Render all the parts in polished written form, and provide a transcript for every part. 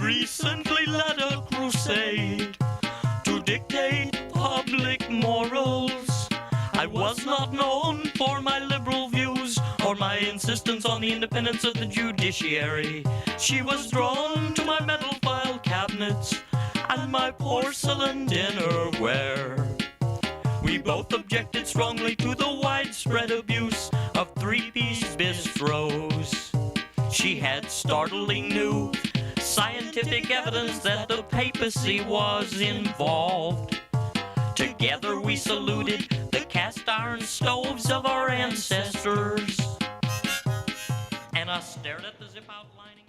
recently led a crusade to dictate public morals. I was not known for my liberal views or my insistence on the independence of the judiciary. She was drawn to my metal file cabinets and my porcelain dinnerware. We both objected strongly to the widespread abuse of three-piece bistros. She had startling new scientific evidence that the papacy was involved. Together we saluted the cast iron stoves of our ancestors. And I stared at the zip outlining.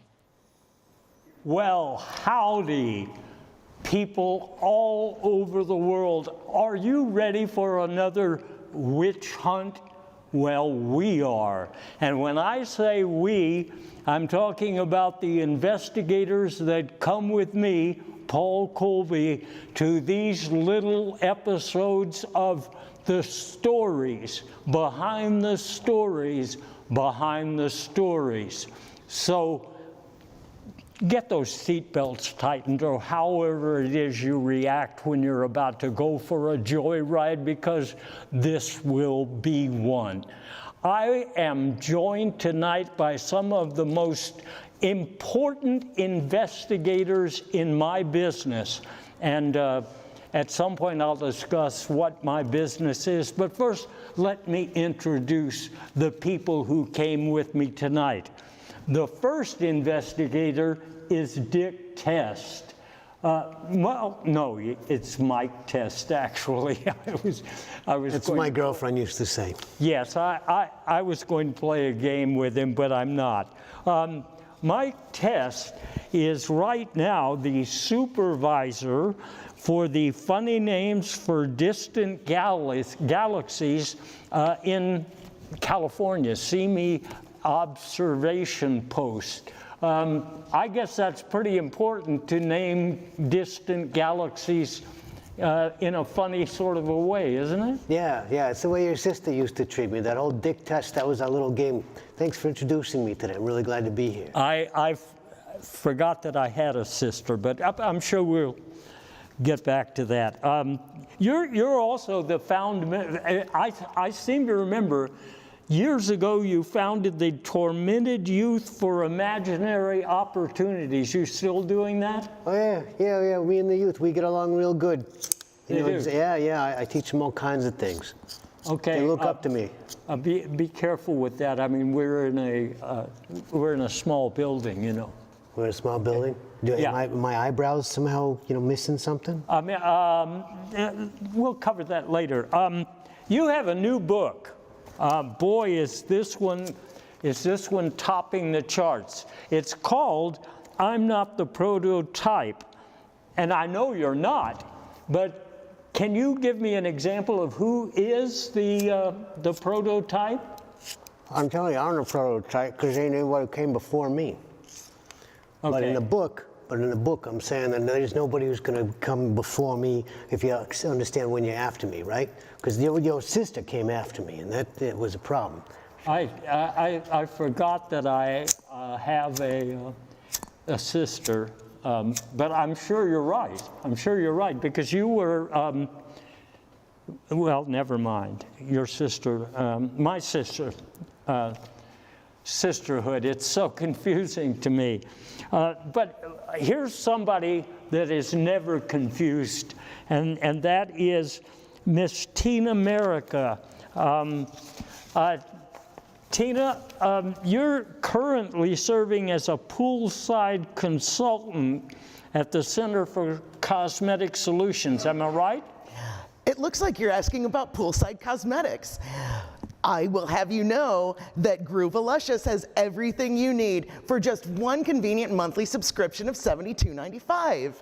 Well, howdy, people all over the world. Are you ready for another witch hunt? Well, we are. And when I say we, I'm talking about the investigators that come with me, Paul Colby, to these little episodes of the stories, behind the stories, behind the stories. So get those seatbelts tightened, or however it is you react when you're about to go for a joyride, because this will be one. I am joined tonight by some of the most important investigators in my business. And at some point I'll discuss what my business is. But first, let me introduce the people who came with me tonight. The first investigator is Dick Test. Well, no, it's Mike Test, actually. I was. That's what my girlfriend used to say. Yes, I was going to play a game with him, but I'm not. Mike Test is right now the supervisor for the Funny Names for Distant Galaxies in California, SEMI Observation Post. I guess that's pretty important to name distant galaxies in a funny sort of a way, isn't it? Yeah, it's the way your sister used to treat me. That old Dick Test, that was our little game. Thanks for introducing me today. I'm really glad to be here. I forgot that I had a sister, but I'm sure get back to that. You're also the founder. I seem to remember years ago you founded the Tormented Youth for Imaginary Opportunities. You still doing that? Oh yeah. We and the youth, we get along real good. You know, do? Yeah. I teach them all kinds of things. Okay. They look up to me. Be careful with that. I mean, we're in a small building, you know. We're in a small building? Yeah. My eyebrows somehow, missing something? We'll cover that later. You have a new book. Boy, is this one topping the charts. It's called I'm Not the Prototype. And I know you're not, but can you give me an example of who is the prototype? I'm telling you, I'm a prototype because ain't anybody came before me. Okay. But in the book, I'm saying that there's nobody who's going to come before me, if you understand, when you're after me, right? Because your sister came after me, and that was a problem. I forgot that I have a sister, but I'm sure you're right. I'm sure you're right, because you were, well, never mind. Your sister, my sister, sisterhood, it's so confusing to me. But here's somebody that is never confused, and that is Miss Tina Merica. Tina, you're currently serving as a poolside consultant at the Center for Cosmetic Solutions. Am I right? It looks like you're asking about poolside cosmetics. I will have you know that Groovalicious has everything you need for just one convenient monthly subscription of $72.95.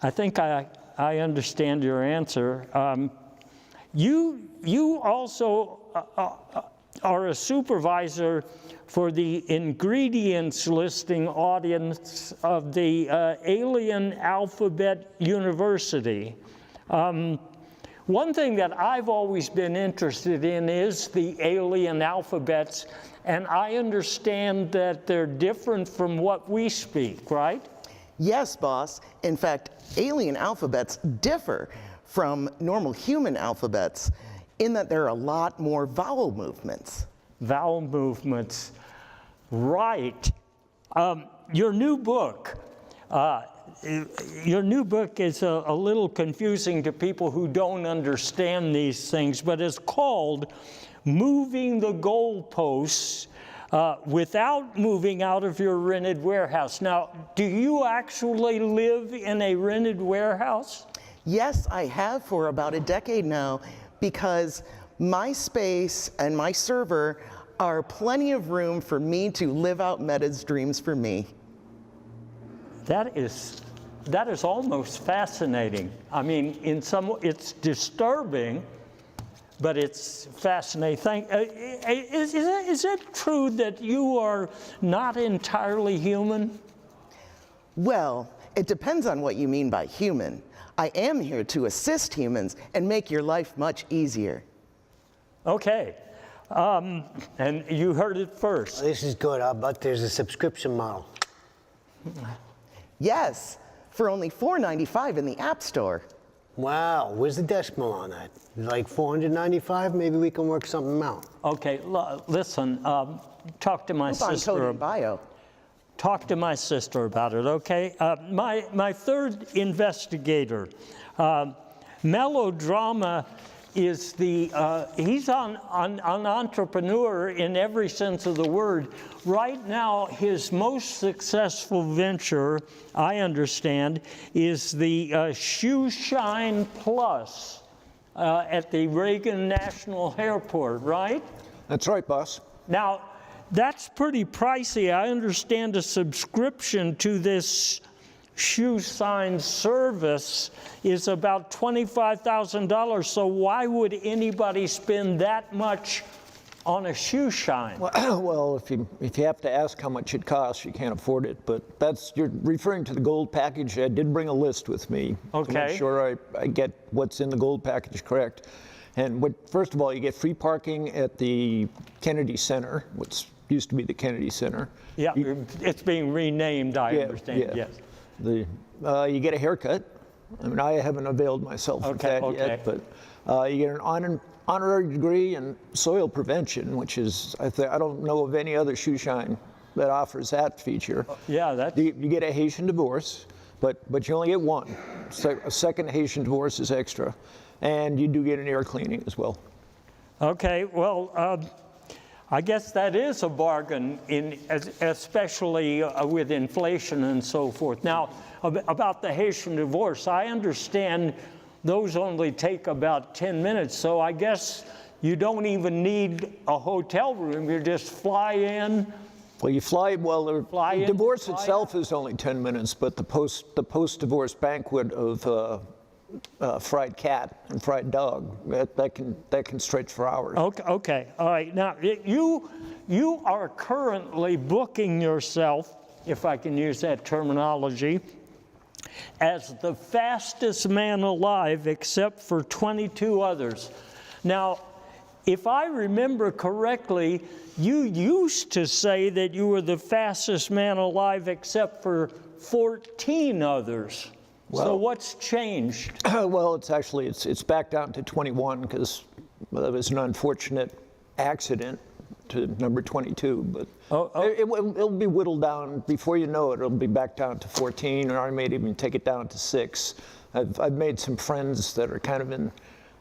I think I understand your answer. You also are a supervisor for the ingredients listing audience of the Alien Alphabet University. One thing that I've always been interested in is the alien alphabets, and I understand that they're different from what we speak, right? Yes, boss. In fact, alien alphabets differ from normal human alphabets in that there are a lot more vowel movements. Vowel movements, right. Your new book is a little confusing to people who don't understand these things, but it's called Moving the Goalposts Without Moving Out of Your Rented Warehouse. Now, do you actually live in a rented warehouse? Yes, I have for about a decade now, because my space and my server are plenty of room for me to live out Meta's dreams for me. That is almost fascinating. I mean, it's disturbing, but it's fascinating. Is it true that you are not entirely human? Well, it depends on what you mean by human. I am here to assist humans and make your life much easier. Okay. And you heard it first. This is good. How about there's a subscription model? Yes, for only $4.95 in the App Store. Wow, where's the decimal on that? Like 495? Maybe we can work something out. Okay, listen, talk to my Coupon code sister. in bio. Talk to my sister about it, okay? My third investigator, melodrama is he's an entrepreneur in every sense of the word. Right now, his most successful venture, I understand, is the Shoe Shine Plus at the Reagan National Airport, right? That's right, boss. Now, that's pretty pricey. I understand a subscription to this shoe sign service is about $25,000. So why would anybody spend that much on a shoe shine? Well, if you have to ask how much it costs, you can't afford it. But you're referring to the gold package. I did bring a list with me to Okay. make sure I get what's in the gold package correct. And first of all, you get free parking at the Kennedy Center, which used to be the Kennedy Center. Yeah, it's being renamed, I understand, yeah. yes. You get a haircut. I mean, I haven't availed myself of that yet, but you get an honorary degree in soil prevention, which is, I don't know of any other shoe shine that offers that feature. Yeah, You get a Haitian divorce, but you only get one. So a second Haitian divorce is extra. And you do get an air cleaning as well. Okay, well, I guess that is a bargain, especially with inflation and so forth. Now, about the Haitian divorce, I understand those only take about 10 minutes, so I guess you don't even need a hotel room. You just fly in. Well, the in, divorce fly itself is only 10 minutes, but the post-divorce banquet of fried cat and fried dog, that can stretch for hours. Okay, all right. Now, you are currently booking yourself, if I can use that terminology, as the fastest man alive except for 22 others. Now, if I remember correctly, you used to say that you were the fastest man alive except for 14 others. So what's changed? Well, it's back down to 21 because there was an unfortunate accident to number 22. But it'll be whittled down. Before you know it, it'll be back down to 14, or I may even take it down to 6. I've made some friends that are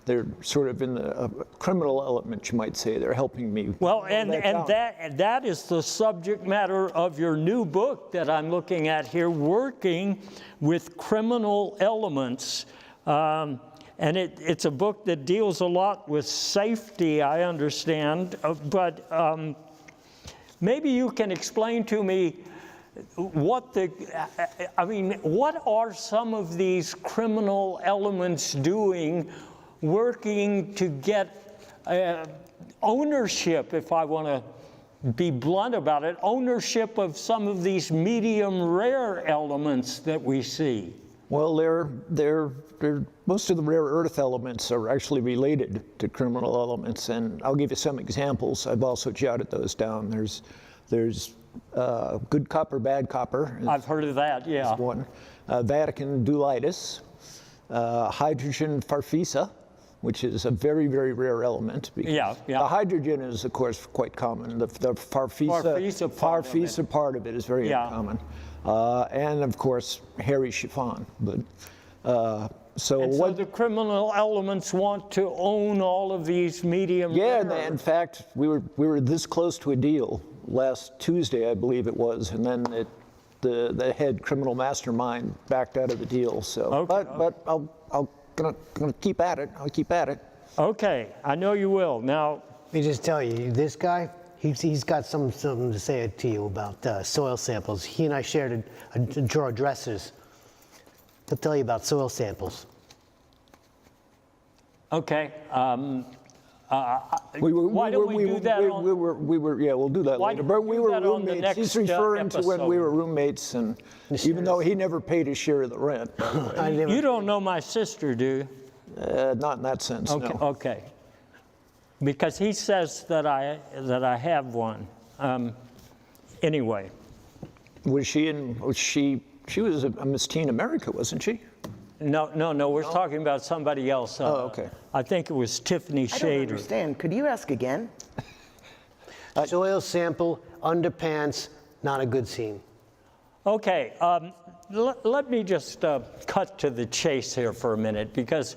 they're sort of in the criminal element, you might say. They're helping me. Well, and that is the subject matter of your new book that I'm looking at here, Working with Criminal Elements. And it's a book that deals a lot with safety, I understand. But maybe you can explain to me what are some of these criminal elements doing, working to get ownership, if I want to be blunt about it, ownership of some of these medium rare elements that we see? Well, most of the rare earth elements are actually related to criminal elements, and I'll give you some examples. I've also jotted those down. There's good copper, bad copper. I've heard of that, yeah. One. Vatican dulitis, hydrogen farfisa, which is a very, very rare element. Yeah. The hydrogen is, of course, quite common. The farfisa part of it is very uncommon. And, of course, hairy chiffon. But, so the criminal elements want to own all of these medium Yeah, rare. in fact, we were this close to a deal last Tuesday, I believe it was, and then the head criminal mastermind backed out of the deal. So, Okay. but I'll gonna keep at it. I'll keep at it. Okay, I know you will. Now, Let me just tell you, this guy, he's got something to say to you about soil samples. He and I shared a drawer of dressers. He'll tell you about soil samples. okay. We were, Why don't we do that on- yeah, we'll do that Why later. don't But we we do were that on the roommates. next, He's referring to when we episode? were roommates, and even though he never paid his share of the rent, by the way. I never, You don't know my sister, do you? Not in that sense, Okay, no. okay. Because he says that I have one. Anyway, She was a Miss Teen America, wasn't she? no, we're talking about somebody else. Okay. I think it was Tiffany I don't Shader. understand. Could you ask again? soil sample, underpants, not a good scene. Okay, let me just cut to the chase here for a minute, because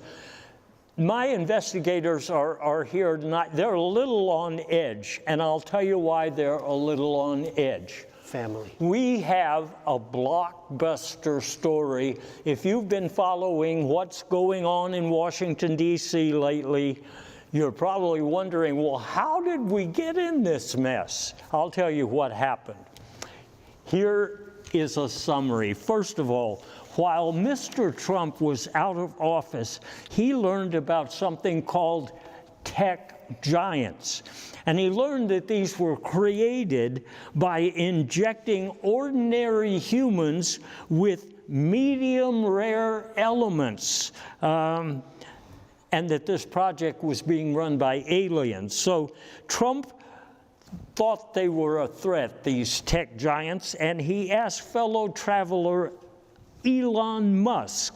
my investigators are here tonight. They're a little on edge, and I'll tell you why they're a little on edge. Family. We have a blockbuster story. If you've been following what's going on in Washington, D.C. lately, you're probably wondering, well, how did we get in this mess? I'll tell you what happened. Here is a summary. First of all, while Mr. Trump was out of office, he learned about something called tech giants. And he learned that these were created by injecting ordinary humans with medium rare elements, and that this project was being run by aliens. So Trump thought they were a threat, these tech giants, and he asked fellow traveler Elon Musk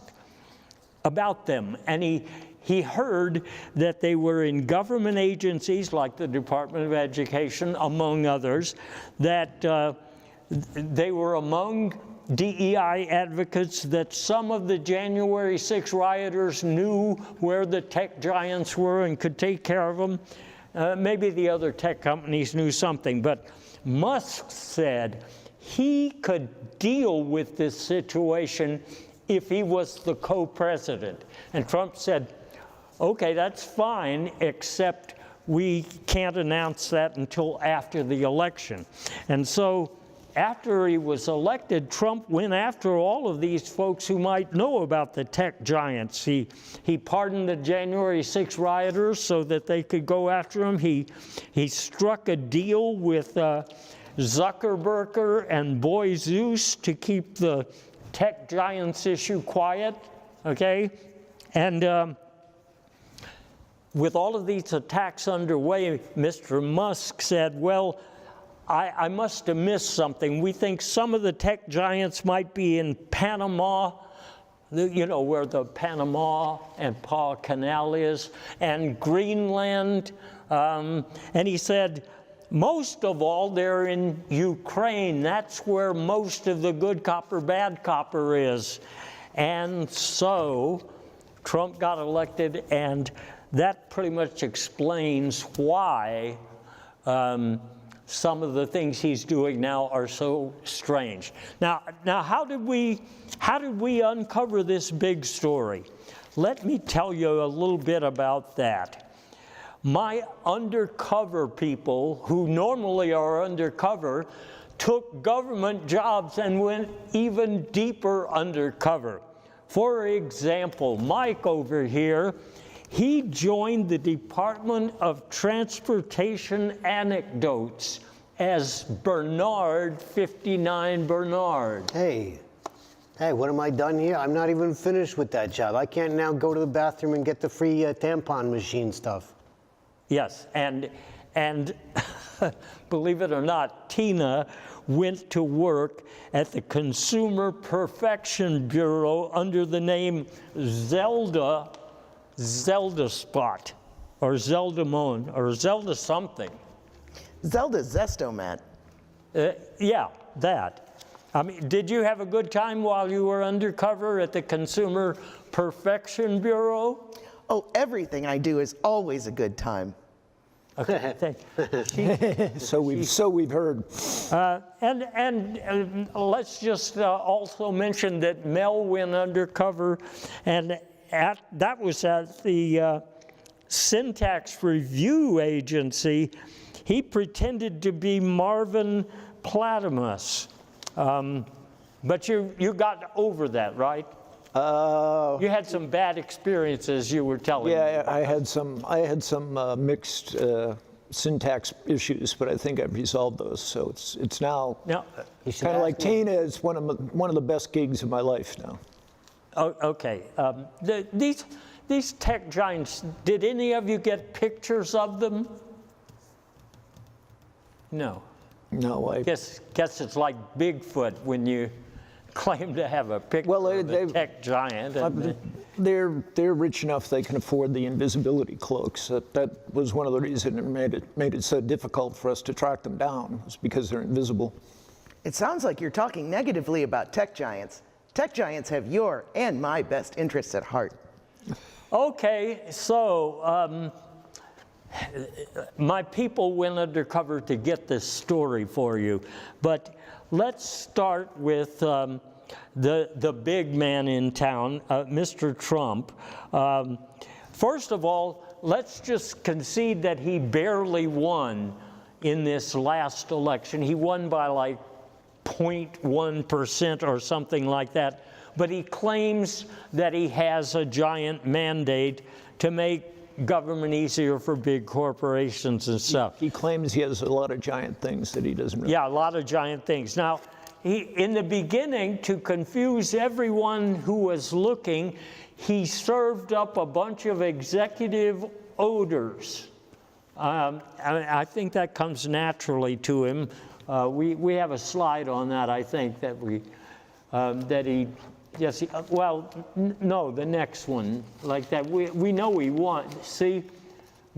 about them. And he heard that they were in government agencies like the Department of Education, among others, that they were among DEI advocates, that some of the January 6 rioters knew where the tech giants were and could take care of them. Maybe the other tech companies knew something, but Musk said he could deal with this situation if he was the co-president. And Trump said, okay, that's fine, except we can't announce that until after the election. And so after he was elected, Trump went after all of these folks who might know about the tech giants. He pardoned the January 6 rioters so that they could go after him. He struck a deal with Zuckerberg and Boy Zeus to keep the tech giants issue quiet, okay? And with all of these attacks underway, Mr. Musk said, well, I must have missed something. We think some of the tech giants might be in Panama, you know, where the Panama and Panama Canal is, and Greenland. And he said, most of all, they're in Ukraine. That's where most of the good copper, bad copper is. And so Trump got elected, and that pretty much explains why some of the things he's doing now are so strange. Now, how did we uncover this big story? Let me tell you a little bit about that. My undercover people, who normally are undercover, took government jobs and went even deeper undercover. For example, Mike over here, he joined the Department of Transportation Anecdotes as Bernard, 59 Bernard. Hey, what am I done here? I'm not even finished with that job. I can't now go to the bathroom and get the free tampon machine stuff. Yes, and believe it or not, Tina went to work at the Consumer Perfection Bureau under the name Zelda Spot, or Zelda Moan, or Zelda something. Zelda Zestomat. Yeah, that. I mean, did you have a good time while you were undercover at the Consumer Perfection Bureau? Oh, everything I do is always a good time. Okay, thank So we've heard. And let's just also mention that Mel went undercover, and that was at the Syntax Review Agency. He pretended to be Marvin Platimus, but you got over that, right? You had some bad experiences, you were telling me. Yeah, I had some mixed syntax issues, but I think I've resolved those. So it's now kind of like Tina. It's one of the best gigs of my life now. Oh, okay. These tech giants, did any of you get pictures of them? No. No, I Guess it's like Bigfoot when you claim to have a picture of a tech giant. And they're rich enough they can afford the invisibility cloaks. That was one of the reasons it made it so difficult for us to track them down, was because they're invisible. It sounds like you're talking negatively about tech giants. Tech giants have your and my best interests at heart. Okay, so my people went undercover to get this story for you, but let's start with the big man in town, Mr. Trump. First of all, let's just concede that he barely won in this last election. He won by like 0.1% or something like that, but he claims that he has a giant mandate to make government easier for big corporations and stuff. He claims he has a lot of giant things that he doesn't really. Yeah, a lot of giant things. Now, in the beginning, to confuse everyone who was looking, he served up a bunch of executive orders. I think that comes naturally to him. We have a slide on that, I think, that he, yes, no, the next one, like that. We know he won. See,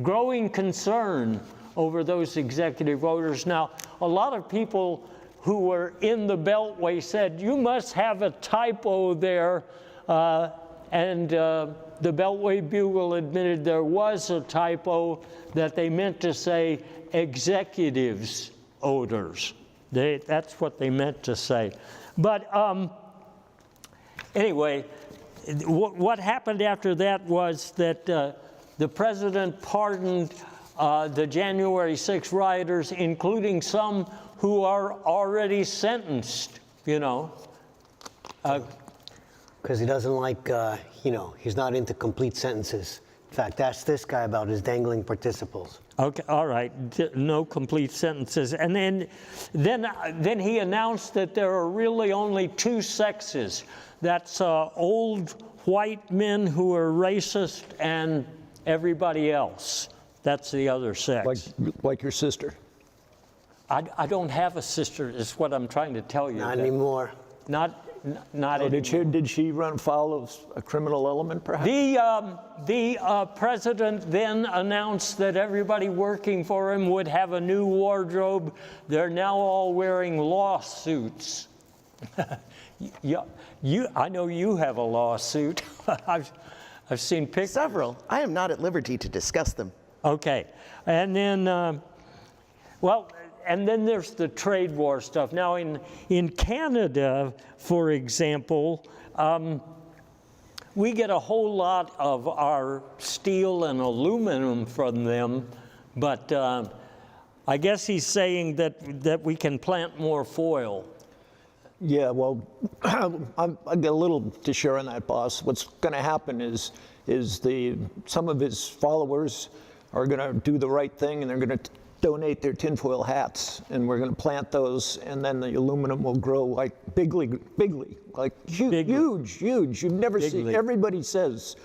growing concern over those executive orders. Now, a lot of people who were in the Beltway said, you must have a typo there, and the Beltway Bugle admitted there was a typo, that they meant to say executives' orders. That's what they meant to say. But anyway, what happened after that was that the president pardoned the January 6 rioters, including some who are already sentenced, you know. Because he doesn't like, he's not into complete sentences. In fact, ask this guy about his dangling participles. Okay, all right, no complete sentences. And then he announced that there are really only two sexes. That's old white men who are racist and everybody else. That's the other sex. Like your sister. I don't have a sister, is what I'm trying to tell you. Not anymore. Not anymore. Did she run foul of a criminal element, perhaps? The president then announced that everybody working for him would have a new wardrobe. They're now all wearing lawsuits. I know you have a lawsuit. I've seen pictures. Several. I am not at liberty to discuss them. Okay, and then, and then there's the trade war stuff. Now, in Canada, for example, we get a whole lot of our steel and aluminum from them, but I guess he's saying that we can plant more foil. Yeah, well, I got a little to share on that, boss. What's going to happen is some of his followers are going to do the right thing, and they're going to donate their tinfoil hats, and we're going to plant those, and then the aluminum will grow like bigly, like huge. You've never seen. Everybody says,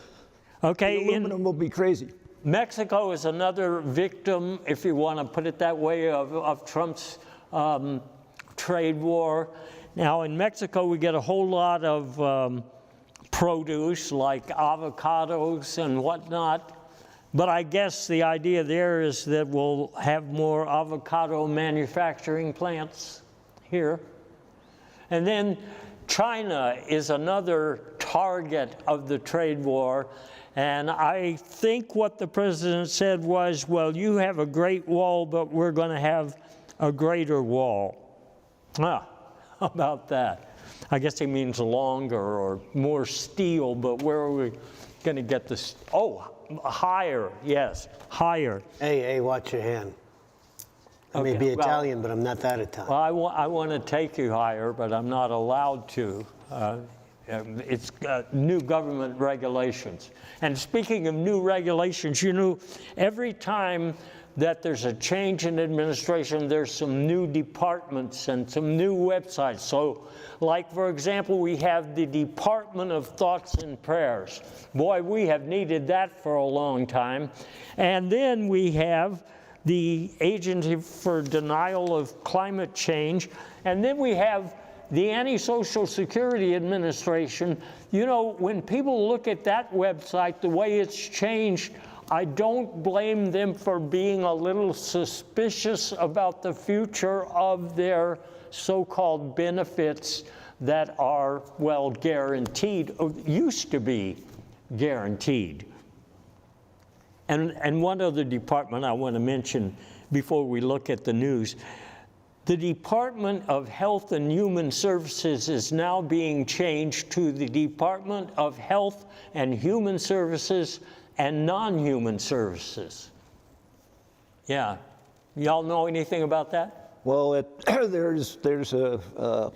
okay, the aluminum will be crazy. Mexico is another victim, if you want to put it that way, of Trump's trade war. Now in Mexico we get a whole lot of produce like avocados and whatnot, but I guess the idea there is that we'll have more avocado manufacturing plants here. And then China is another target of the trade war. And I think what the president said was, well, you have a great wall, but we're going to have a greater wall. How about that? I guess he means longer or more steel, but where are we going to get this? Oh, higher, yes, higher. Hey, watch your hand. I may be Italian, but I'm not that Italian. Well, I want to take you higher, but I'm not allowed to. It's new government regulations. And speaking of new regulations, you know, every time that there's a change in administration, there's some new departments and some new websites. So, like, for example, we have the Department of Thoughts and Prayers. Boy, we have needed that for a long time. And then we have the Agency for Denial of Climate Change. And then we have the Anti-Social Security Administration. You know, when people look at that website, the way it's changed, I don't blame them for being a little suspicious about the future of their so-called benefits that are, well, guaranteed, or used to be guaranteed. And one other department I want to mention before we look at the news. The Department of Health and Human Services is now being changed to the Department of Health and Human Services and Non-Human Services. Yeah. Y'all know anything about that? Well, there's a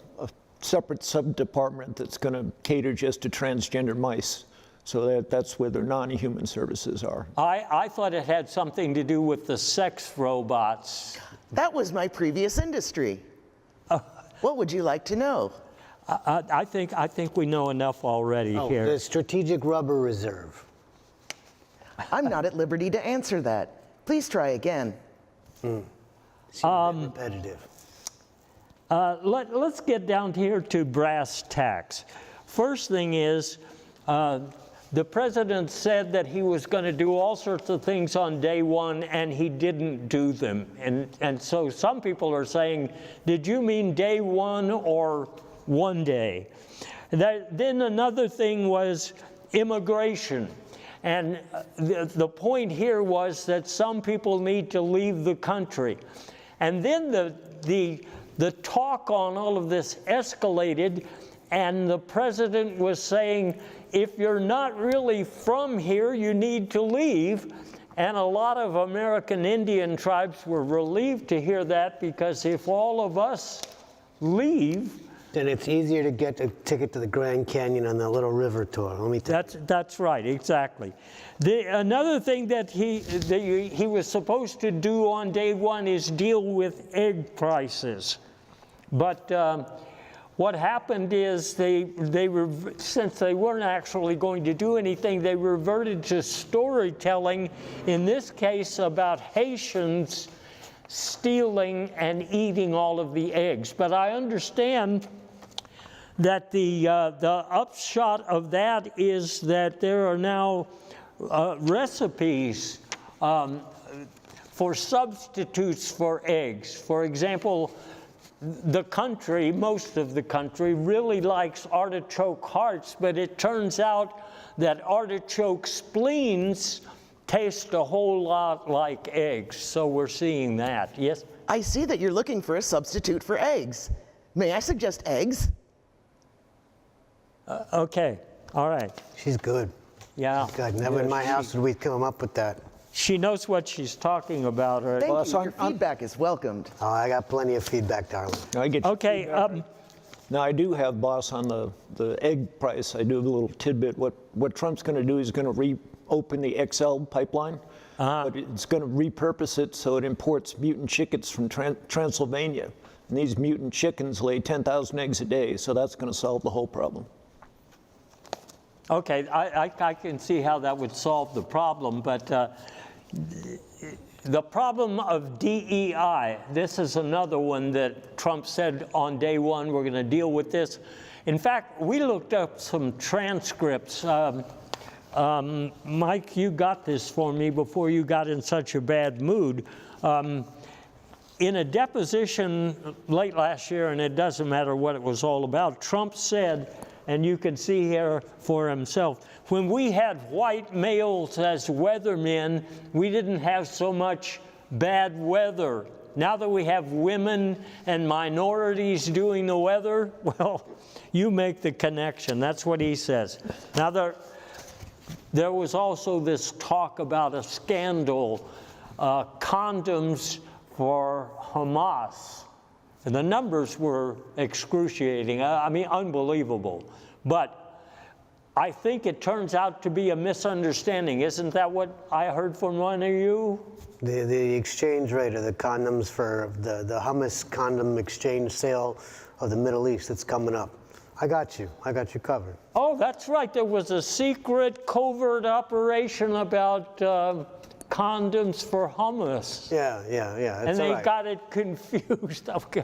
separate sub-department that's going to cater just to transgender mice. So that's where the non-human services are. I thought it had something to do with the sex robots. That was my previous industry. What would you like to know? I think we know enough already here. The Strategic Rubber Reserve. I'm not at liberty to answer that. Please try again. Repetitive. Let's get down here to brass tacks. First thing is, the president said that he was going to do all sorts of things on day one, and he didn't do them. And so some people are saying, did you mean day one or one day? Then another thing was immigration. And the point here was that some people need to leave the country. And then the talk on all of this escalated, and the president was saying, if you're not really from here, you need to leave. And a lot of American Indian tribes were relieved to hear that, because if all of us leave, then it's easier to get a ticket to the Grand Canyon on the Little River tour. Let me tell you. That's right, exactly. Another thing that he was supposed to do on day one is deal with egg prices. But what happened is since they weren't actually going to do anything, they reverted to storytelling, in this case about Haitians stealing and eating all of the eggs. But I understand that the upshot of that is that there are now recipes for substitutes for eggs. For example, most of the country really likes artichoke hearts, but it turns out that artichoke spleens taste a whole lot like eggs. So we're seeing that. Yes? I see that you're looking for a substitute for eggs. May I suggest eggs? Okay. All right. She's good. Yeah. Good. Never in my house would we come up with that. She knows what she's talking about. Right? Thank you. Your feedback is welcomed. Oh, I got plenty of feedback, darling. I get Okay. Now, I do have, boss, on the egg price, I do have a little tidbit. What Trump's going to do is going to reopen the XL pipeline, but it's going to repurpose it so it imports mutant chickens from Transylvania. And these mutant chickens lay 10,000 eggs a day, so that's going to solve the whole problem. Okay, I can see how that would solve the problem, but the problem of DEI, this is another one that Trump said on day one, we're going to deal with this. In fact, we looked up some transcripts. Mike, you got this for me before you got in such a bad mood. In a deposition late last year, and it doesn't matter what it was all about, Trump said, and you can see here for himself, when we had white males as weathermen, we didn't have so much bad weather. Now that we have women and minorities doing the weather, well, you make the connection. That's what he says. Now, there was also this talk about a scandal, condoms for Hamas. And the numbers were excruciating, I mean, unbelievable. But I think it turns out to be a misunderstanding. Isn't that what I heard from one of you? The exchange rate of the condoms for the Hamas condom exchange sale of the Middle East that's coming up. I got you covered. Oh, that's right. There was a secret covert operation about condoms for Hamas. Yeah. And they got it confused. Okay.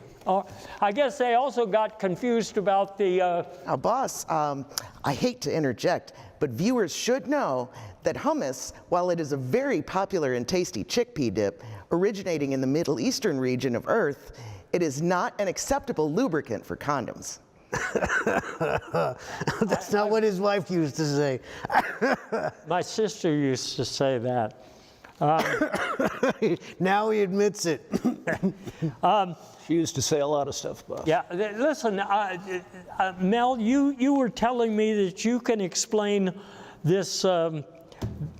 I guess they also got confused about the... Now, boss, I hate to interject, but viewers should know that hummus, while it is a very popular and tasty chickpea dip originating in the Middle Eastern region of Earth, it is not an acceptable lubricant for condoms. That's not what his wife used to say. My sister used to say that. Now he admits it. She used to say a lot of stuff, Bob. Yeah, listen, Mel, you were telling me that you can explain this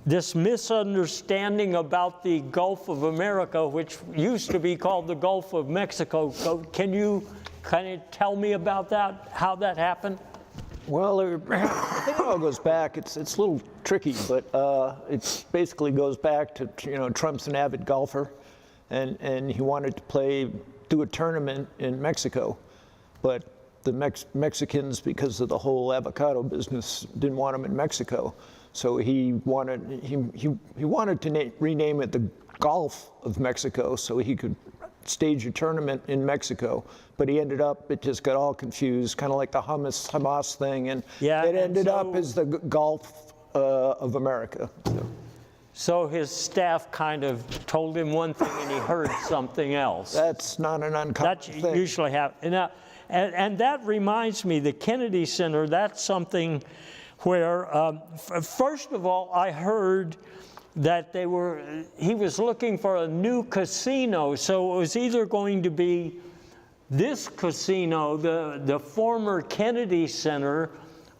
this misunderstanding about the Gulf of America, which used to be called the Gulf of Mexico. Can you kind of tell me about that, how that happened? Well, I think it all goes back. It's a little tricky, but it basically goes back to, Trump's an avid golfer, and he wanted to do a tournament in Mexico, but the Mexicans, because of the whole avocado business, didn't want him in Mexico. So he wanted to rename it the Gulf of Mexico so he could stage a tournament in Mexico, but it just got all confused, kind of like the Hamas thing, and it ended up as the Gulf of America. So his staff kind of told him one thing and he heard something else. That's not an uncommon thing. That usually happens. And that reminds me, the Kennedy Center, that's something where, first of all, I heard that he was looking for a new casino. So it was either going to be this casino, the former Kennedy Center,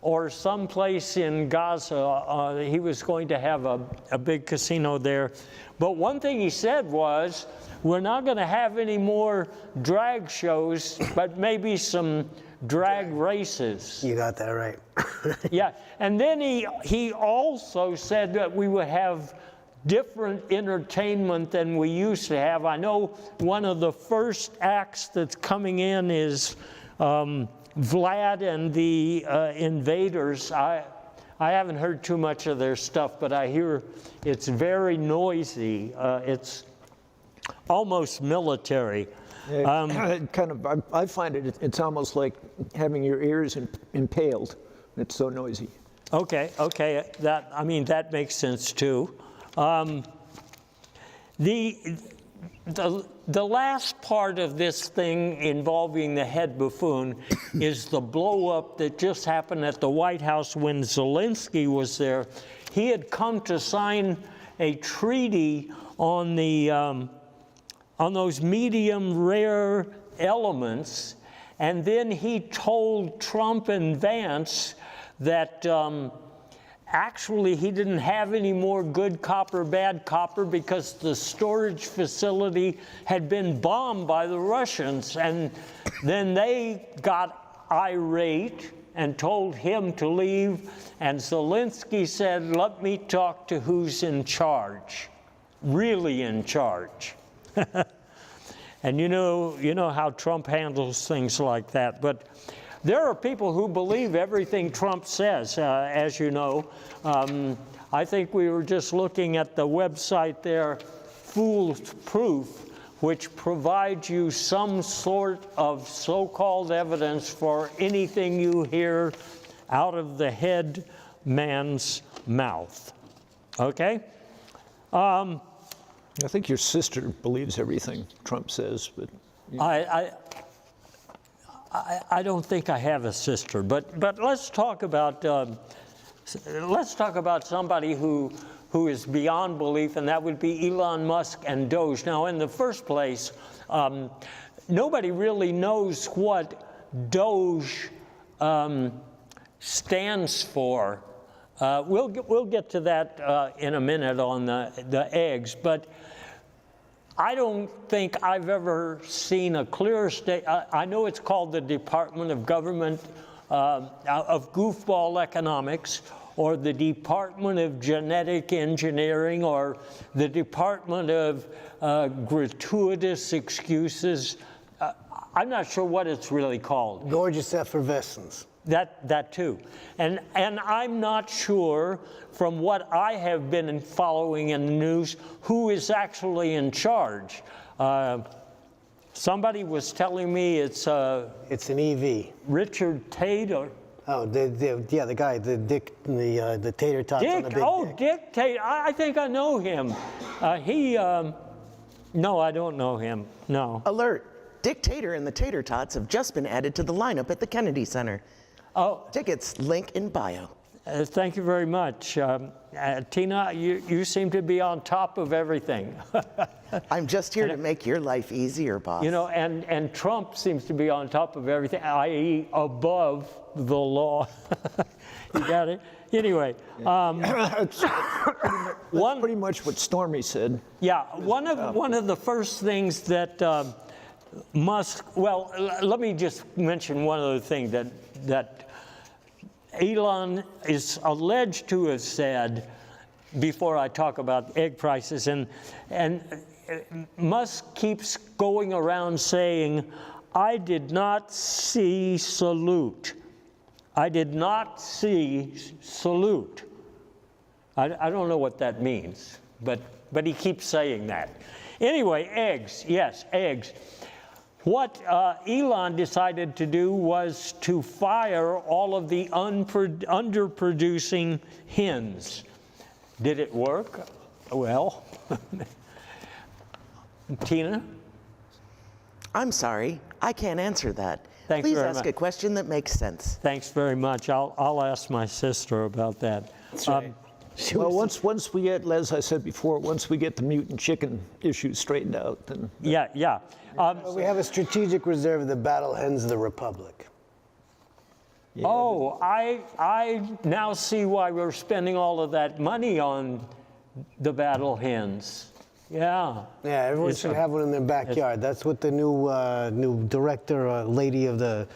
or someplace in Gaza. He was going to have a big casino there. But one thing he said was, we're not going to have any more drag shows, but maybe some drag races. You got that right. Yeah, and then he also said that we would have different entertainment than we used to have. I know one of the first acts that's coming in is Vlad and the Invaders. I haven't heard too much of their stuff, but I hear it's very noisy. It's almost military. I find it's almost like having your ears impaled. It's so noisy. Okay. That makes sense too. The last part of this thing involving the head buffoon is the blow-up that just happened at the White House when Zelensky was there. He had come to sign a treaty on those medium rare elements, and then he told Trump and Vance that actually he didn't have any more good copper, bad copper, because the storage facility had been bombed by the Russians. And then they got irate and told him to leave, and Zelensky said, let me talk to who's in charge, really in charge. And you know how Trump handles things like that. But there are people who believe everything Trump says, as you know. I think we were just looking at the website there foolproof, which provides you some sort of so-called evidence for anything you hear out of the head man's mouth. Okay? I think your sister believes everything Trump says, but I don't think I have a sister, but let's talk about somebody who is beyond belief, and that would be Elon Musk and Doge. Now, in the first place, nobody really knows what Doge stands for. We'll get to that in a minute on the eggs, but I don't think I've ever seen a clearer I know it's called the Department of Government of Goofball Economics, or the Department of Genetic Engineering, or the Department of Gratuitous Excuses. I'm not sure what it's really called. Gorgeous effervescence. That too. And I'm not sure, from what I have been following in the news, who is actually in charge. Somebody was telling me it's an EV. Richard Tate, or Oh, the guy, the tater tots on the big dick. Dick Tate. I think I know him. No, I don't know him. No. Alert! Dictator and the Tater Tots have just been added to the lineup at the Kennedy Center. Oh, Tickets, link in bio. thank you very much. Tina, you seem to be on top of everything. I'm just here to make your life easier, boss. You know, and Trump seems to be on top of everything, i.e. above the law. You got it? Anyway. that's pretty much what Stormy said. Yeah, one of the first things that Musk, well, let me just mention one other thing that Elon is alleged to have said before I talk about egg prices, and Musk keeps going around saying, I did not see salute. I did not see salute. I don't know what that means, but he keeps saying that. Anyway, eggs, yes, eggs. What Elon decided to do was to fire all of the underproducing hens. Did it work? Well, Tina? I'm sorry, I can't answer that. Thanks Please very ask much. a question that makes sense. Thanks very much. I'll ask my sister about that. That's right. Well, once we get, as I said before, once we get the mutant chicken issue straightened out, then Yeah. We have a strategic reserve of the battle hens of the Republic. yeah, Oh, I now see why we're spending all of that money on the battle hens. Yeah. Yeah, everyone should have one in their backyard. That's what the new director, lady of the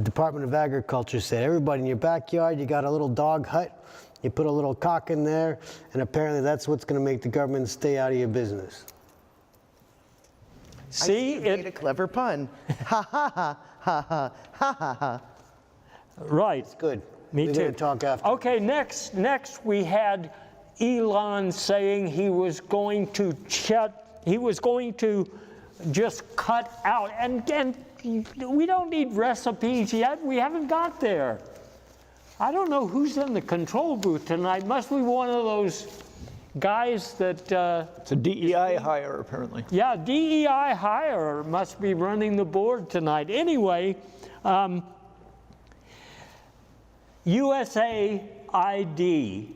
Department of Agriculture said. Everybody in your backyard, you got a little dog hut, you put a little cock in there, and apparently that's what's going to make the government stay out of your business. See, You made a clever pun. Ha ha ha ha ha ha ha ha. right. Good. Me We're too. going to talk after. Okay, next we had Elon saying he was going to just cut out, and we don't need recipes yet. We haven't got there. I don't know who's in the control booth tonight. Must be one of those guys that. it's a DEI hire apparently. Yeah, DEI hire must be running the board tonight. Anyway, USAID,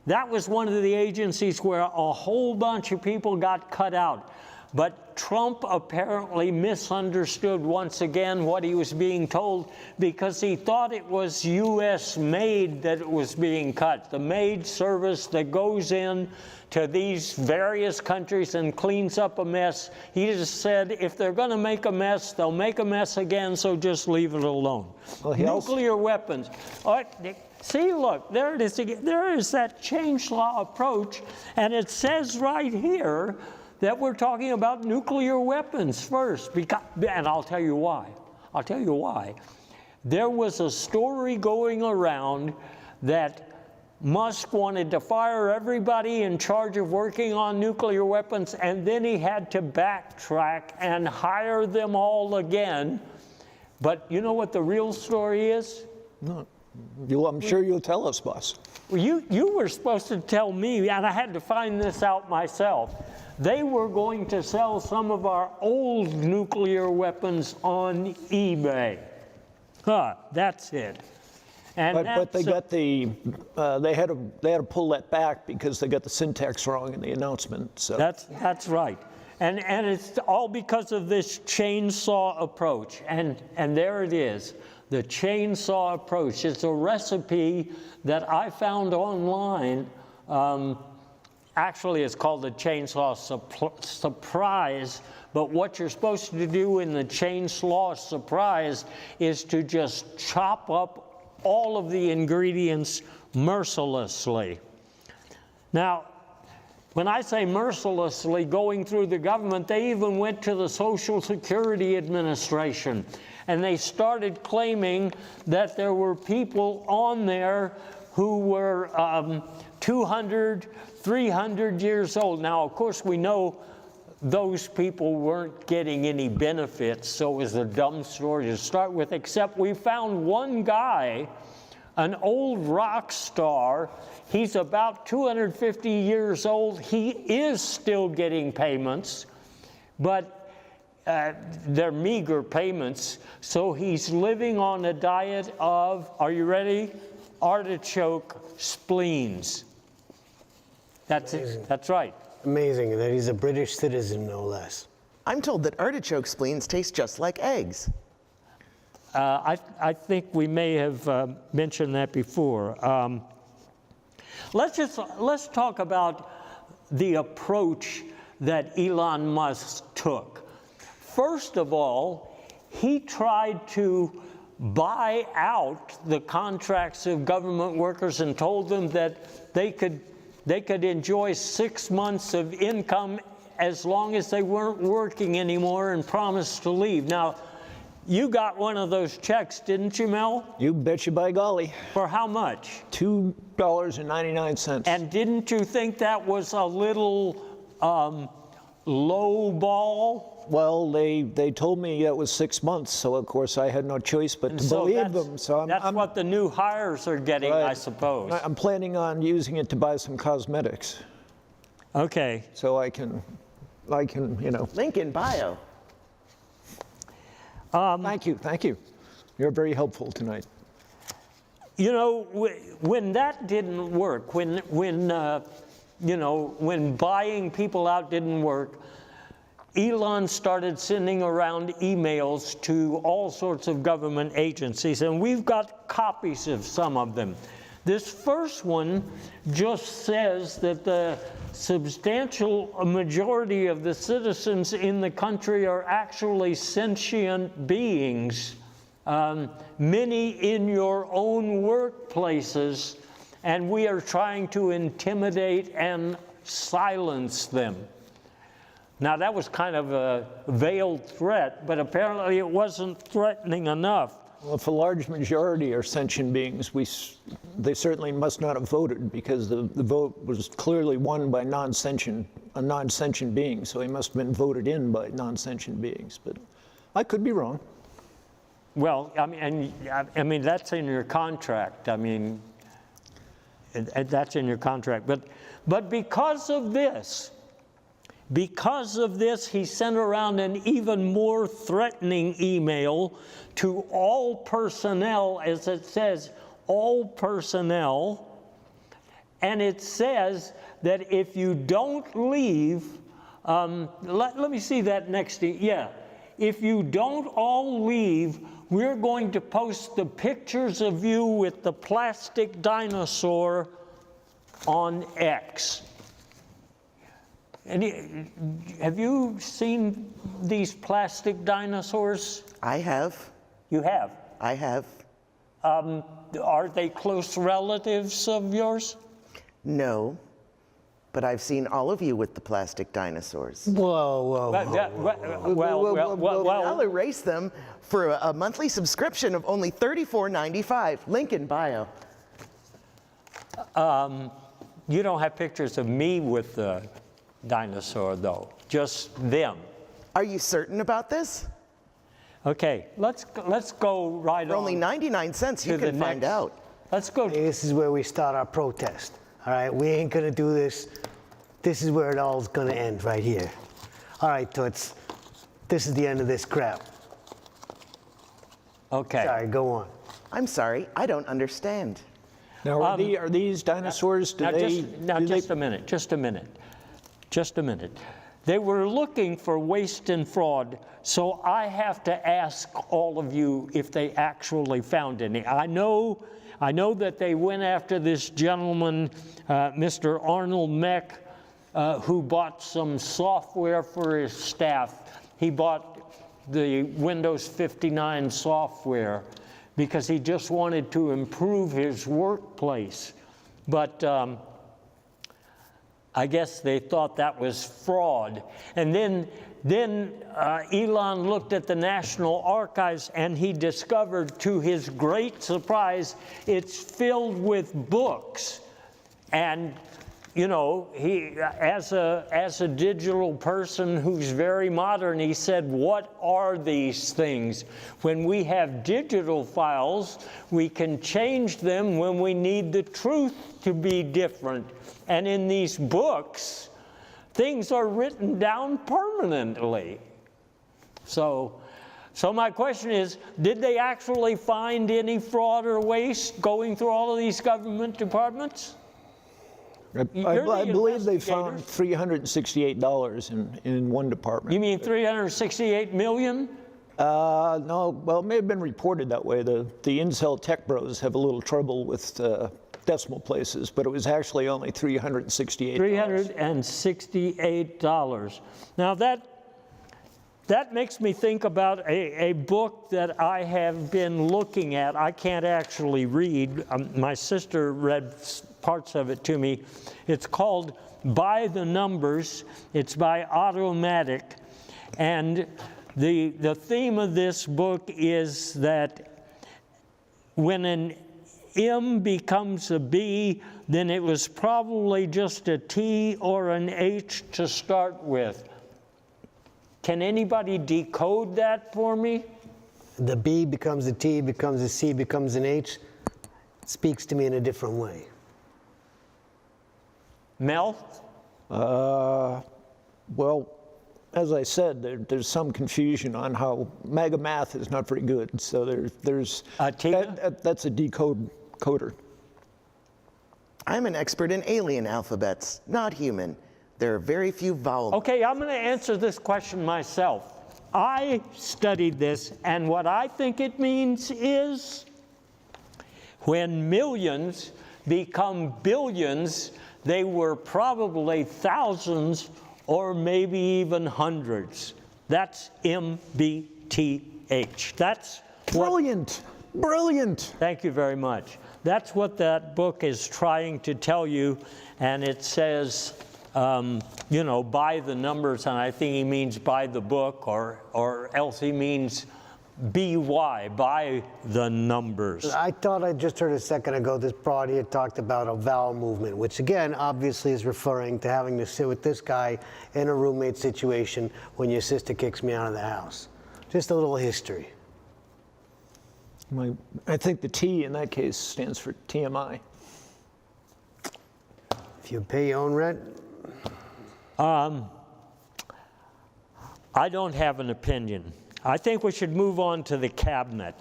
that was one of the agencies where a whole bunch of people got cut out. But Trump apparently misunderstood once again what he was being told, because he thought it was U.S. made that it was being cut. The maid service that goes in to these various countries and cleans up a mess. He just said, if they're going to make a mess, they'll make a mess again, so just leave it alone. Well, Nuclear weapons. All right, see, look, there it is again. There is that change law approach, and it says right here that we're talking about nuclear weapons first, and I'll tell you why. I'll tell you why. There was a story going around that Musk wanted to fire everybody in charge of working on nuclear weapons, and then he had to backtrack and hire them all again. But you know what the real story is? No. I'm sure you'll tell us, boss. Well, you were supposed to tell me, and I had to find this out myself. They were going to sell some of our old nuclear weapons on eBay. That's it. And But they got the they had to pull that back because they got the syntax wrong in the announcement. So that's right. And it's all because of this chainsaw approach. And there it is, the chainsaw approach. It's a recipe that I found online. Actually, it's called the chainsaw surprise. But what you're supposed to do in the chainsaw surprise is to just chop up all of the ingredients mercilessly. Now, when I say mercilessly going through the government, they even went to the Social Security Administration, and they started claiming that there were people on there who were 200, 300 years old. Now, of course, we know those people weren't getting any benefits, so it was a dumb story to start with, except we found one guy, an old rock star. He's about 250 years old. He is still getting payments, but they're meager payments. So he's living on a diet of, are you ready? Artichoke spleens. That's it. That's right. Amazing that he's a British citizen, no less. I'm told that artichoke spleens taste just like eggs. I think we may have mentioned that before. Let's talk about the approach that Elon Musk took. First of all, he tried to buy out the contracts of government workers and told them that they could enjoy 6 months of income as long as they weren't working anymore, and promised to leave. Now, you got one of those checks, didn't you, Mel? You betcha by golly. For how much? $2.99. And didn't you think that was a little low ball? Well, they told me that was 6 months, so of course I had no choice but to believe them. So that's what the new hires are getting, right. I suppose. I'm planning on using it to buy some cosmetics. Okay. So I can, you know. Link in bio. Thank you. You're very helpful tonight. You know, when that didn't work, when buying people out didn't work, Elon started sending around emails to all sorts of government agencies, and we've got copies of some of them. This first one just says that the substantial majority of the citizens in the country are actually sentient beings, many in your own workplaces, and we are trying to intimidate and silence them. Now, that was kind of a veiled threat, but apparently it wasn't threatening enough. Well, if a large majority are sentient beings, they certainly must not have voted, because the vote was clearly won by a non-sentient being, so he must have been voted in by non-sentient beings. But I could be wrong. Well, I mean that's in your contract. I mean, that's in your contract. But because of this, he sent around an even more threatening email to all personnel, as it says, all personnel. And it says that if you don't leave, let me see that next. Yeah. If you don't all leave, we're going to post the pictures of you with the plastic dinosaur on X. And have you seen these plastic dinosaurs? I have. You have? I have. Are they close relatives of yours? No, but I've seen all of you with the plastic dinosaurs. Whoa. I'll erase them for a monthly subscription of only $34.95. Link in bio. You don't have pictures of me with the dinosaur, though, just them. Are you certain about this? Okay, let's go right For on. only 99 cents, you to the can find next- out. Let's go. This is where we start our protest. All right, we ain't gonna do this. This is where it all's gonna end, right here. All right, Toots, this is the end of this crap. Okay. Sorry, go on. I'm sorry, I don't understand. Now, are these dinosaurs, Now, just a minute. They were looking for waste and fraud, so I have to ask all of you if they actually found any. I know that they went after this gentleman, Mr. Arnold Meck, who bought some software for his staff. He bought the Windows 59 software because he just wanted to improve his workplace. But I guess they thought that was fraud. And then Elon looked at the National Archives and he discovered, to his great surprise, it's filled with books. And you know, he, as a digital person who's very modern, he said, what are these things? When we have digital files, we can change them when we need the truth to be different. And in these books, things are written down permanently. So my question is, did they actually find any fraud or waste going through all of these government departments? I believe they found $368 in one department. You mean 368 million? No, well, it may have been reported that way. The Incel tech bros have a little trouble with decimal places, but it was actually only $368. $368. Now that makes me think about a book that I have been looking at. I can't actually read. My sister read parts of it to me. It's called By the Numbers. It's by Automatic. And the theme of this book is that when an M becomes a B, then it was probably just a T or an H to start with. Can anybody decode that for me? The B becomes a T, becomes a C, becomes an H. It speaks to me in a different way. Mel? Well, as I said, there's some confusion on how MAGA math is not very good. So there's that's a decoder. I'm an expert in alien alphabets, not human. There are very few vowels. Okay, I'm going to answer this question myself. I studied this, and what I think it means is when millions become billions, they were probably thousands or maybe even hundreds. That's MBTH. That's brilliant. Brilliant. Thank you very much. That's what that book is trying to tell you, and it says, you know, by the numbers, and I think he means by the book, or else he means BY, by the numbers. I thought I just heard a second ago this broad here talked about a vowel movement, which again, obviously is referring to having to sit with this guy in a roommate situation when your sister kicks me out of the house. Just a little history. I think the T in that case stands for TMI. If you pay your own rent. I don't have an opinion. I think we should move on to the cabinet.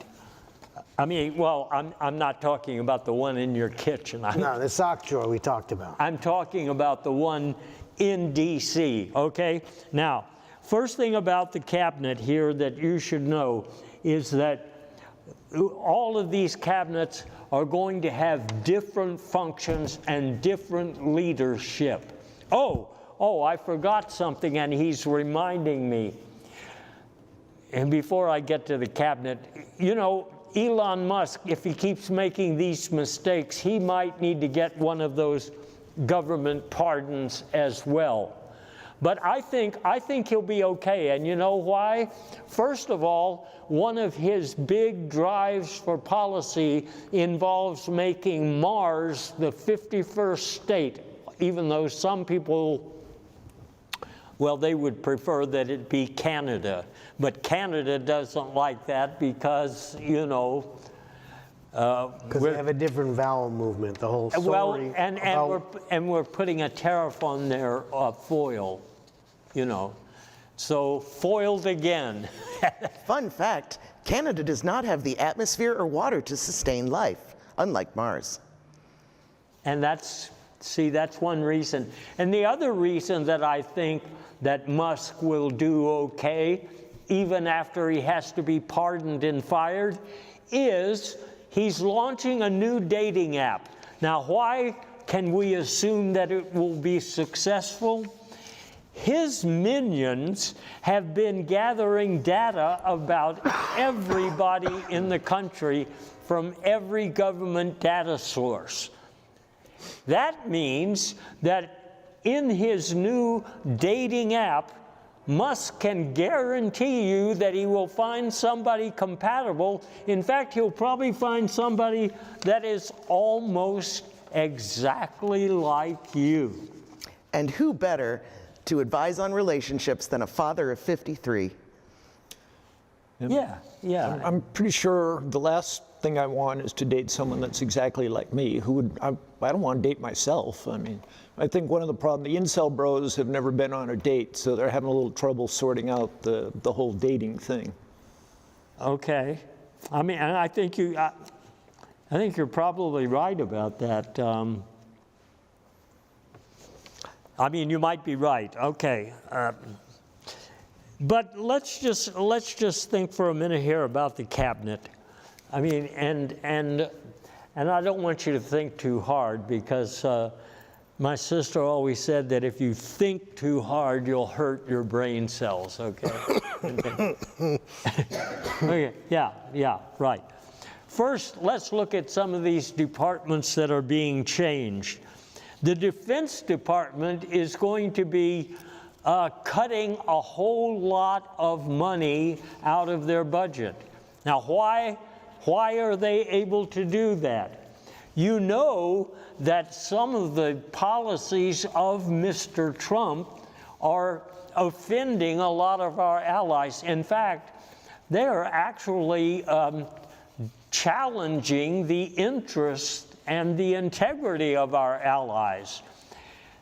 I mean, well, I'm not talking about the one in your kitchen. No, the sock drawer we talked about. I'm talking about the one in D.C., okay? Now, first thing about the cabinet here that you should know is that all of these cabinets are going to have different functions and different leadership. Oh, I forgot something, and he's reminding me. And before I get to the cabinet, you know, Elon Musk, if he keeps making these mistakes, he might need to get one of those government pardons as well. But I think he'll be okay. And you know why? First of all, one of his big drives for policy involves making Mars the 51st state, even though some people, well, they would prefer that it be Canada. But Canada doesn't like that because, you know, because they have a different vowel movement, the whole story. Well, and we're putting a tariff on their foil, you know. So foiled again. Fun fact, Canada does not have the atmosphere or water to sustain life, unlike Mars. And that's one reason. And the other reason that I think that Musk will do okay, even after he has to be pardoned and fired, is he's launching a new dating app. Now, why can we assume that it will be successful? His minions have been gathering data about everybody in the country from every government data source. That means that in his new dating app, Musk can guarantee you that he will find somebody compatible. In fact, he'll probably find somebody that is almost exactly like you. And who better to advise on relationships than a father of 53? Yeah. I'm pretty sure the last thing I want is to date someone that's exactly like me. I don't want to date myself. I mean, I think one of the problems, the incel bros have never been on a date, so they're having a little trouble sorting out the whole dating thing. Okay. I mean, and I think you're probably right about that. I mean, you might be right. Okay. But let's just think for a minute here about the cabinet. I mean, and I don't want you to think too hard, because my sister always said that if you think too hard, you'll hurt your brain cells, okay? Okay, yeah, right. First, let's look at some of these departments that are being changed. The Defense Department is going to be cutting a whole lot of money out of their budget. Now, why are they able to do that? You know that some of the policies of Mr. Trump are offending a lot of our allies. In fact, they are actually challenging the interest and the integrity of our allies.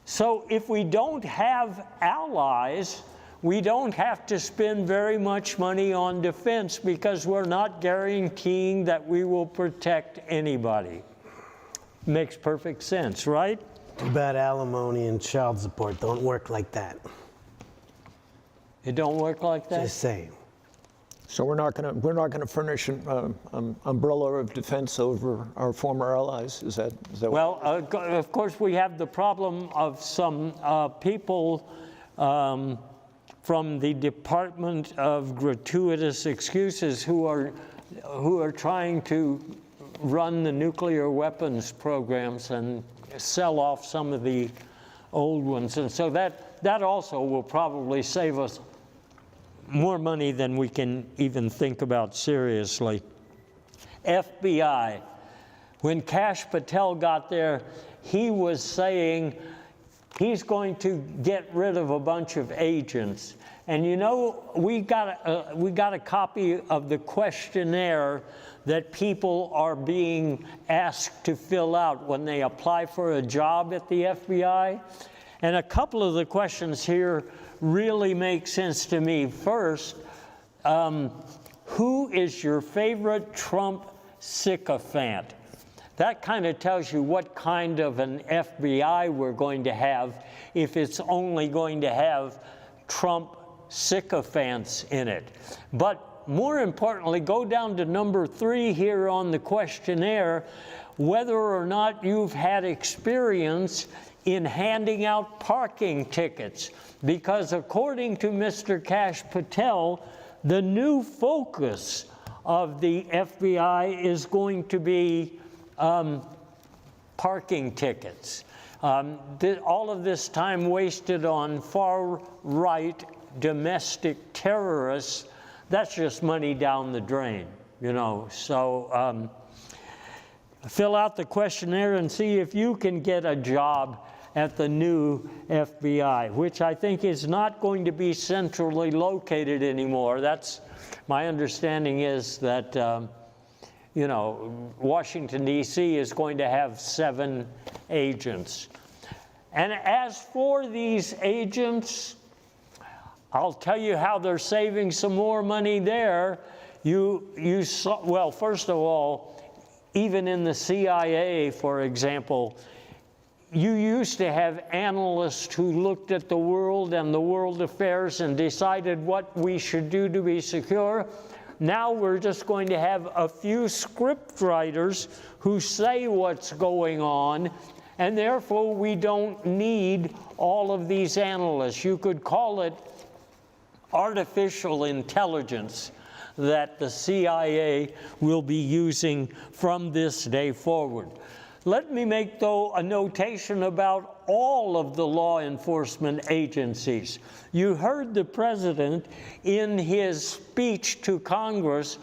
So if we don't have allies, we don't have to spend very much money on defense, because we're not guaranteeing that we will protect anybody. Makes perfect sense, right? Too bad alimony and child support don't work like that. It don't work like that? Just saying. So we're not going to furnish an umbrella of defense over our former allies. Is that well, of course, we have the problem of some people from the Department of Gratuitous Excuses who are trying to run the nuclear weapons programs and sell off some of the old ones. And so that also will probably save us more money than we can even think about seriously. FBI. When Kash Patel got there, he was saying he's going to get rid of a bunch of agents. And you know, we got a copy of the questionnaire that people are being asked to fill out when they apply for a job at the FBI. And a couple of the questions here really make sense to me. First, who is your favorite Trump sycophant? That kind of tells you what kind of an FBI we're going to have if it's only going to have Trump sycophants in it. But more importantly, go down to number 3 here on the questionnaire, whether or not you've had experience in handing out parking tickets. Because according to Mr. Kash Patel, the new focus of the FBI is going to be parking tickets. All of this time wasted on far-right domestic terrorists, that's just money down the drain, you know. So fill out the questionnaire and see if you can get a job at the new FBI, which I think is not going to be centrally located anymore. That's my understanding is that, you know, Washington, D.C. is going to have 7 agents. And as for these agents, I'll tell you how they're saving some more money there. You saw, well, first of all, even in the CIA, for example, you used to have analysts who looked at the world and the world affairs and decided what we should do to be secure. Now we're just going to have a few script writers who say what's going on, and therefore we don't need all of these analysts. You could call it artificial intelligence that the CIA will be using from this day forward. Let me make, though, a notation about all of the law enforcement agencies. You heard the president in his speech to Congress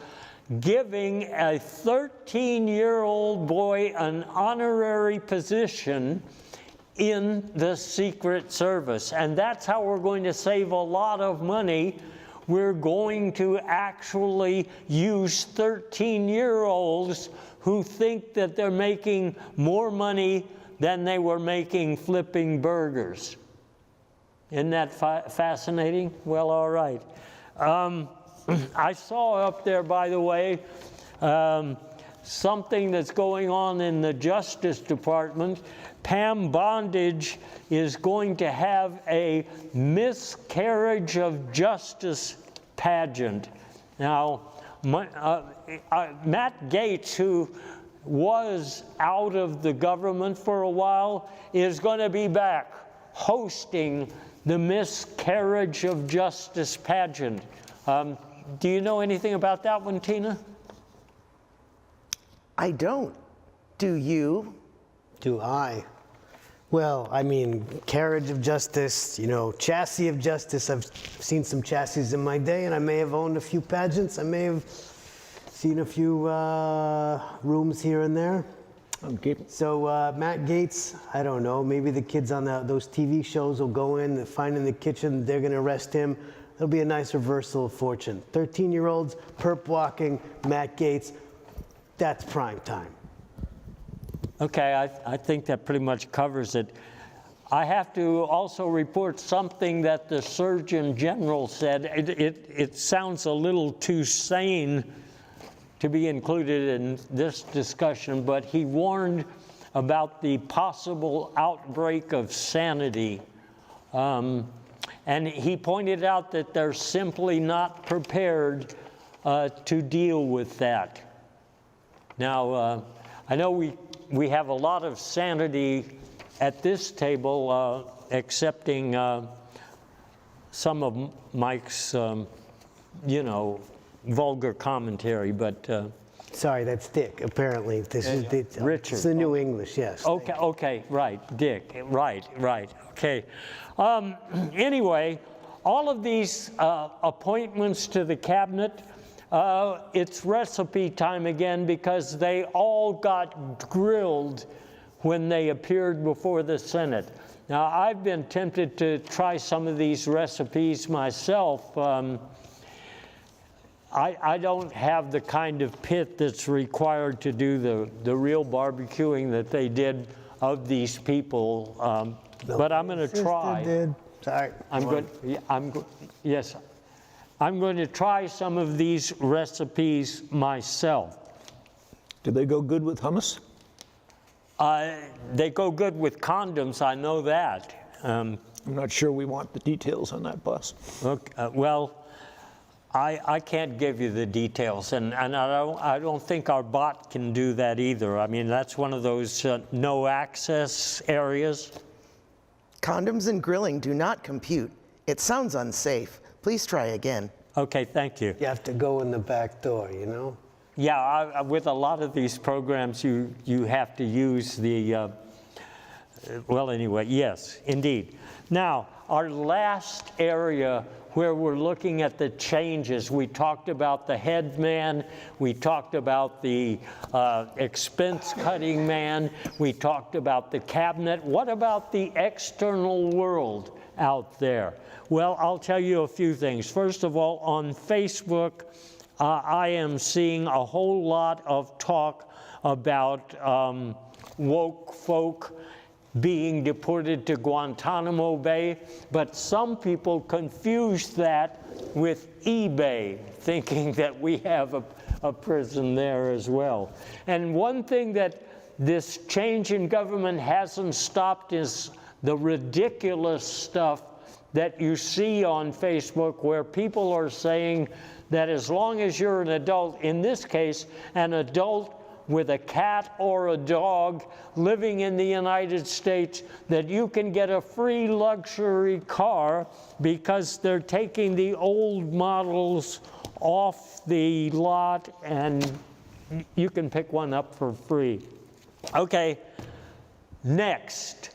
giving a 13-year-old boy an honorary position in the Secret Service. And that's how we're going to save a lot of money. We're going to actually use 13-year-olds who think that they're making more money than they were making flipping burgers. Isn't that fascinating? Well, all right. I saw up there, by the way, something that's going on in the Justice Department. Pam Bondage is going to have a miscarriage of justice pageant. Now, Matt Gaetz, who was out of the government for a while, is going to be back hosting the miscarriage of justice pageant. Do you know anything about that one, Tina? I don't. Do you? Do I? Well, I mean, carriage of justice, you know, chassis of justice. I've seen some chassis in my day, and I may have owned a few pageants. I may have seen a few rooms here and there. Okay. So Matt Gaetz, I don't know, maybe the kids on those TV shows will go in, find in the kitchen, they're going to arrest him. It'll be a nice reversal of fortune. 13-year-olds, perp walking, Matt Gaetz, that's prime time. Okay, I think that pretty much covers it. I have to also report something that the Surgeon General said. It sounds a little too sane to be included in this discussion, but he warned about the possible outbreak of sanity. And he pointed out that they're simply not prepared to deal with that. Now, I know we have a lot of sanity at this table, accepting some of Mike's, you know, vulgar commentary, but... Sorry, that's Dick, apparently. This is Richard. It's the New English, yes. Okay, right, Dick, right, okay. Anyway, all of these appointments to the cabinet, it's recipe time again because they all got grilled when they appeared before the Senate. Now, I've been tempted to try some of these recipes myself. I don't have the kind of pit that's required to do the real barbecuing that they did of these people, but I'm going to try. Did. Sorry. I'm going to try some of these recipes myself. Do they go good with hummus? They go good with condoms, I know that. I'm not sure we want the details on that, boss. Okay, well, I can't give you the details, and I don't think our bot can do that either. I mean, that's one of those no access areas. Condoms and grilling do not compute. It sounds unsafe. Please try again. Okay, thank you. You have to go in the back door, you know? Yeah, with a lot of these programs, you have to use the Well, anyway, yes, indeed. Now, our last area where we're looking at the changes, we talked about the head man, we talked about the expense-cutting man, we talked about the cabinet. What about the external world out there? Well, I'll tell you a few things. First of all, on Facebook, I am seeing a whole lot of talk about woke folk being deported to Guantanamo Bay, but some people confuse that with eBay, thinking that we have a prison there as well. And one thing that this change in government hasn't stopped is the ridiculous stuff that you see on Facebook where people are saying that as long as you're an adult, in this case, an adult with a cat or a dog living in the United States, that you can get a free luxury car because they're taking the old models off the lot and you can pick one up for free. Okay, next,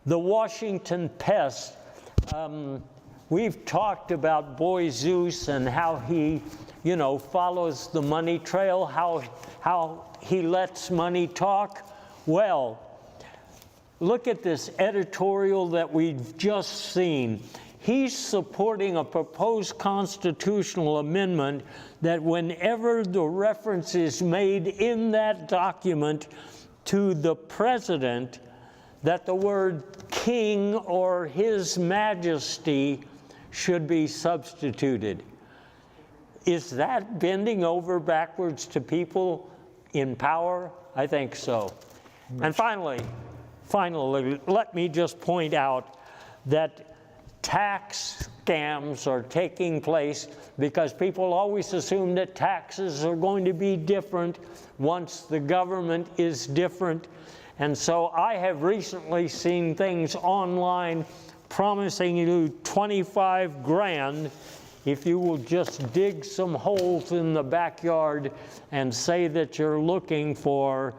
the Washington pest. We've talked about Boy Zeus and how he, you know, follows the money trail, how he lets money talk. Well, look at this editorial that we've just seen. He's supporting a proposed constitutional amendment that whenever the reference is made in that document to the president, that the word king or his majesty should be substituted. Is that bending over backwards to people in power? I think so. And finally, let me just point out that tax scams are taking place because people always assume that taxes are going to be different once the government is different. And so I have recently seen things online promising you 25 grand if you will just dig some holes in the backyard and say that you're looking for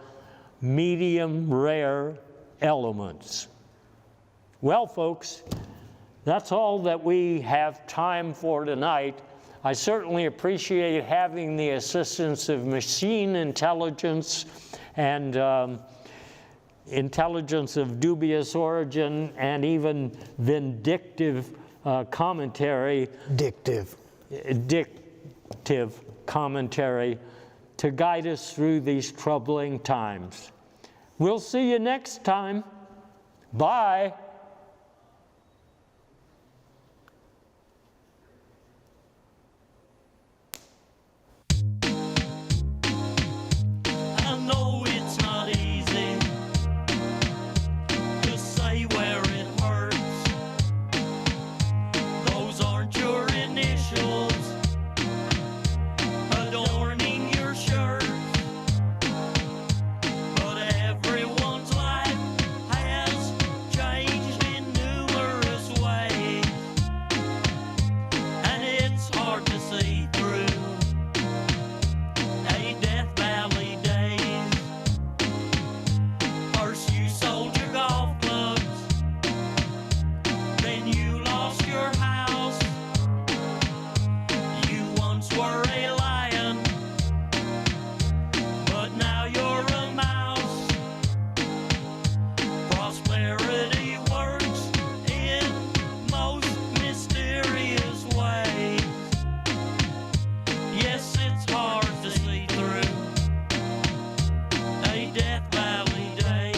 medium rare elements. Well, folks, that's all that we have time for tonight. I certainly appreciate having the assistance of machine intelligence and intelligence of dubious origin and even vindictive commentary. Dictive commentary to guide us through these troubling times. We'll see you next time. Bye. I know it's not easy to say where it hurts. Those aren't your initials adorning your shirt. But everyone's life has changed in numerous ways, and it's hard to see through a Death Valley days. First you sold your golf clubs, then you lost your house. You once were a lion, but now you're a mouse. Prosperity works in most mysterious ways. Yes, it's hard to see through a Death Valley day.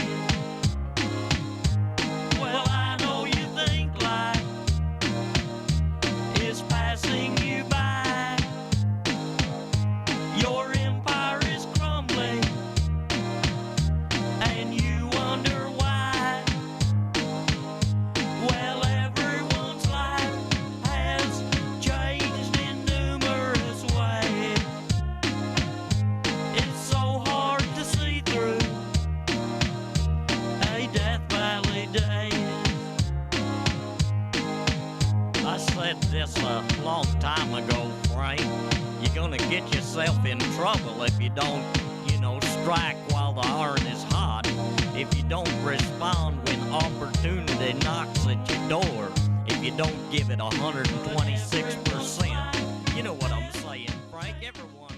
Well, I know you think life is passing you by. Your empire is crumbling, and you wonder why. Well, everyone's life has changed in numerous ways. It's so hard to see through a Death Valley day. I said this a long time ago, Frank. You're gonna get yourself in trouble if you don't, strike while the iron is hot. If you don't respond when opportunity knocks at your door if you don't give it 126%. You know what I'm saying, Frank? Everyone.